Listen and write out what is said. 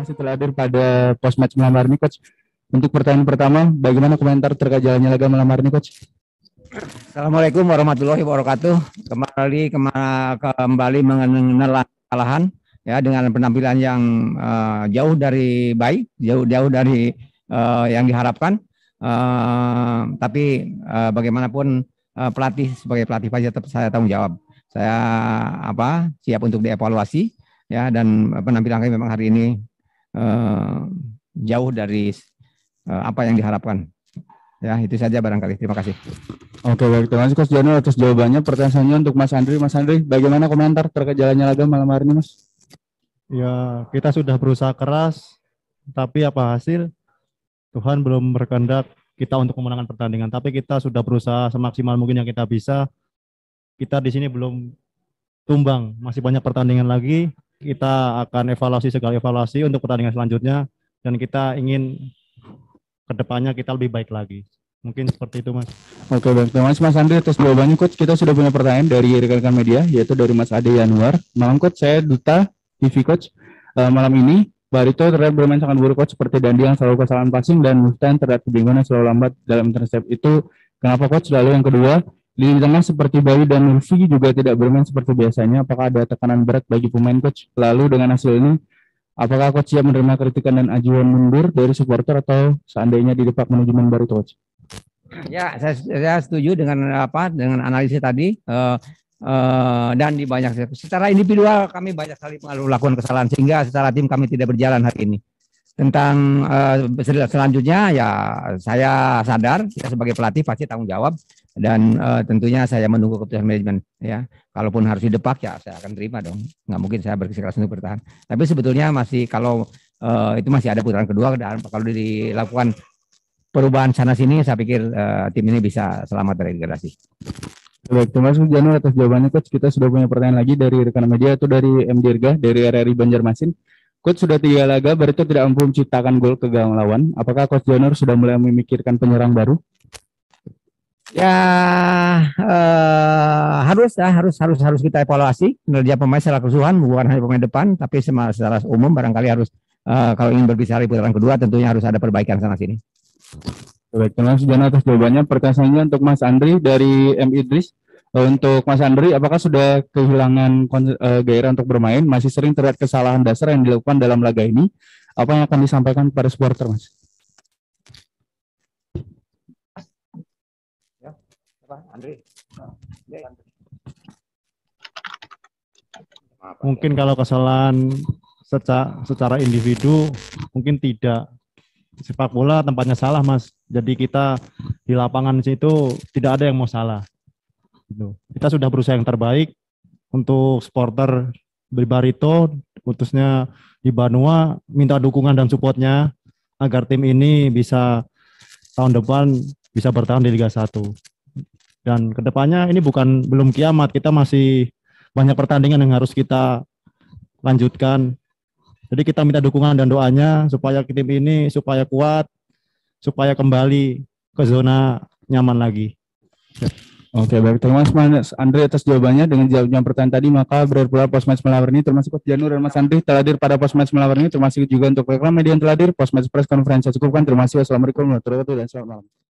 kasih telah hadir pada post match malam hari ini, Coach. Untuk pertanyaan pertama, bagaimana komentar terkait jalannya laga malam hari ini, Coach? Assalamualaikum warahmatullahi wabarakatuh. Kembali mengenal kekalahan ya dengan penampilan yang jauh dari baik, jauh dari yang diharapkan. Tapi bagaimanapun pelatih sebagai pelatih pasti tetap saya tanggung jawab. Saya siap untuk dievaluasi ya, dan penampilan kami memang hari ini jauh dari apa yang diharapkan. Ya, itu saja barangkali. Terima kasih. Oke, baik. Terima kasih Coach Janul atas jawabannya. Pertanyaan selanjutnya untuk Mas Andri. Mas Andri, bagaimana komentar terkait jalannya laga malam hari ini, Mas? Ya, kita sudah berusaha keras, tapi apa hasil? Tuhan belum berkehendak kita untuk memenangkan pertandingan. Tapi kita sudah berusaha semaksimal mungkin yang kita bisa. Kita di sini belum tumbang, masih banyak pertandingan lagi. Kita akan evaluasi segala evaluasi untuk pertandingan selanjutnya, dan kita ingin kedepannya kita lebih baik lagi. Mungkin seperti itu, Mas. Oke, baik. Terima kasih Mas Andri atas jawabannya, Coach. Kita sudah punya pertanyaan dari rekan-rekan media, yaitu dari Mas Ade Yanuar. Malam, Coach. Saya Duta TV, Coach. Malam ini, Barito terlihat bermain sangat buruk, Coach, seperti Dandi yang selalu kesalahan passing dan Muftan terlihat kebingungan selalu lambat dalam intercept. Itu kenapa, Coach? Lalu yang kedua, di tengah seperti Bayu dan Lutfi juga tidak bermain seperti biasanya. Apakah ada tekanan berat bagi pemain, Coach? Lalu dengan hasil ini, apakah Coach siap menerima kritikan dan ajuan mundur dari supporter atau seandainya di depak manajemen baru, Coach? Ya, saya setuju dengan dengan analisis tadi. Dan di banyak secara individual kami banyak sekali melakukan kesalahan sehingga secara tim kami tidak berjalan hari ini. Tentang selanjutnya ya saya sadar ya, sebagai pelatih pasti tanggung jawab, dan tentunya saya menunggu keputusan manajemen ya. Kalaupun harus didepak ya saya akan terima dong. Nggak mungkin saya bersikeras untuk bertahan. Tapi sebetulnya masih kalau itu masih ada putaran kedua, dan kalau dilakukan perubahan sana sini saya pikir tim ini bisa selamat dari degradasi. Baik, terima kasih Janul atas jawabannya, Coach. Kita sudah punya pertanyaan lagi dari rekan media, itu dari M. Dirga dari RRI Banjarmasin. Coach, sudah 3 laga Barito tidak mampu menciptakan gol ke gawang lawan. Apakah Coach Janul sudah mulai memikirkan penyerang baru? Ya harus kita evaluasi kinerja pemain secara keseluruhan, bukan hanya pemain depan, tapi secara umum barangkali harus kalau ingin berbicara di putaran kedua tentunya harus ada perbaikan sana sini. Baik, terima kasih Janul atas jawabannya. Pertanyaan selanjutnya untuk Mas Andri dari M. Idris. Untuk Mas Andri, apakah sudah kehilangan gairah untuk bermain? Masih sering terlihat kesalahan dasar yang dilakukan dalam laga ini. Apa yang akan disampaikan kepada supporter, Mas? Ya, Andri. Mungkin kalau kesalahan secara individu mungkin tidak. Sepak bola tempatnya salah, Mas. Jadi kita di lapangan situ tidak ada yang mau salah. Kita sudah berusaha yang terbaik untuk supporter Barito, khususnya di Banua, minta dukungan dan supportnya agar tim ini bisa tahun depan bisa bertahan di Liga 1. Dan kedepannya ini belum kiamat, kita masih banyak pertandingan yang harus kita lanjutkan. Jadi kita minta dukungan dan doanya supaya tim ini supaya kuat, supaya kembali ke zona nyaman lagi. Oke, baik. Terima kasih Mas Andri atas jawabannya. Dengan jawabnya pertanyaan tadi, maka berakhir pula post match malam hari ini. Termasuk Coach Janul dan Mas Andri telah hadir pada post match malam hari ini. Termasuk juga untuk rekan media yang telah hadir. Post match press conference saya cukupkan. Terima kasih. Wassalamualaikum warahmatullahi wabarakatuh dan selamat malam.